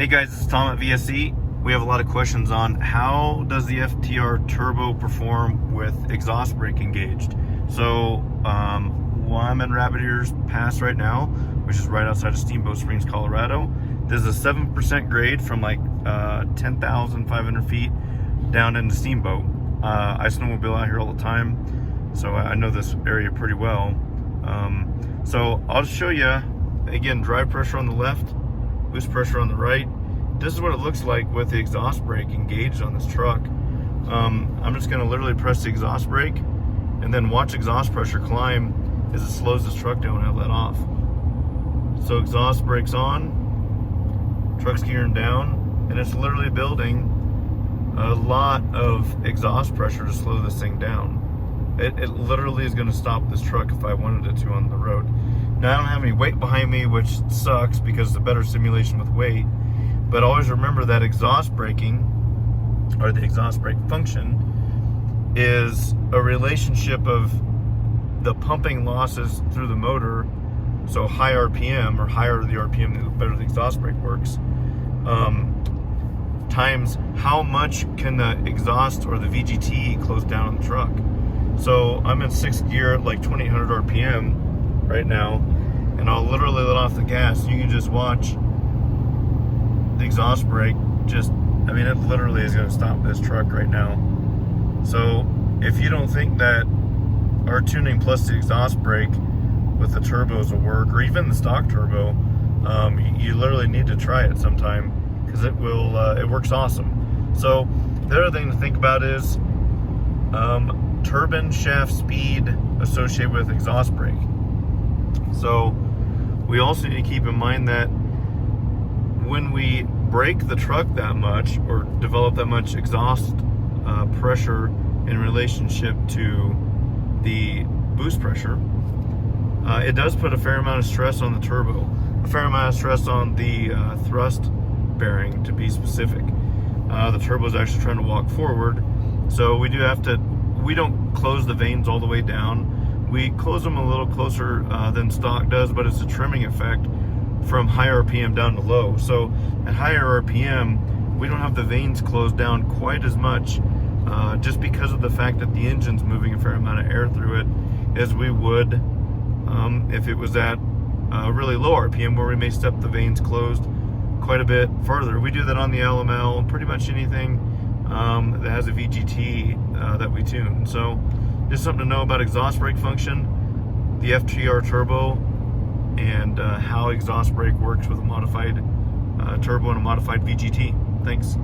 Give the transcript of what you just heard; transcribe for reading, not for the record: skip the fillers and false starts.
Hey guys, it's Tom at VSE. We have a lot of questions on how does the FTR turbo perform with exhaust brake engaged. So I'm in Rabbit Ears Pass right now, which is right outside of Steamboat Springs, Colorado. There's a 7% grade from like 10,500 feet down into Steamboat. I snowmobile out here all the time, so I know this area pretty well. So I'll just show you, again, drive pressure on the left, boost pressure on the right. This is what it looks like with the exhaust brake engaged on this truck. I'm just going to literally press the exhaust brake and then watch exhaust pressure climb as it slows this truck down and I let off. So exhaust brake's on, truck's gearing down, and it's literally building a lot of exhaust pressure to slow this thing down. It literally is going to stop this truck if I wanted it to on the road. Now I don't have any weight behind me, which sucks because it's a better simulation with weight. But always remember that exhaust braking, or the exhaust brake function, is a relationship of the pumping losses through the motor. So high RPM, or higher the RPM, the better the exhaust brake works, times how much can the exhaust or the VGT close down on the truck. So I'm in 6th gear at like 2800 RPM right now, and I'll literally let off the gas. You can just watch the exhaust brake it literally is going to stop this truck right now. So if you don't think that our tuning plus the exhaust brake with the turbos will work, or even the stock turbo, you literally need to try it sometime, because it works awesome. So the other thing to think about is turbine shaft speed associated with exhaust brake. So we also need to keep in mind that when we brake the truck that much, or develop that much exhaust pressure in relationship to the boost pressure, it does put a fair amount of stress on the turbo, a fair amount of stress on the thrust bearing, to be specific. The turbo is actually trying to walk forward, so we don't close the vanes all the way down. We close them a little closer than stock does, but it's a trimming effect from high RPM down to low. So at higher RPM, we don't have the vanes closed down quite as much, just because of the fact that the engine's moving a fair amount of air through it, as we would if it was at really low RPM, where we may step the vanes closed quite a bit further. We do that on the LML and pretty much anything that has a VGT that we tune. So just something to know about exhaust brake function, the FTR turbo, and how exhaust brake works with a modified turbo and a modified VGT. Thanks.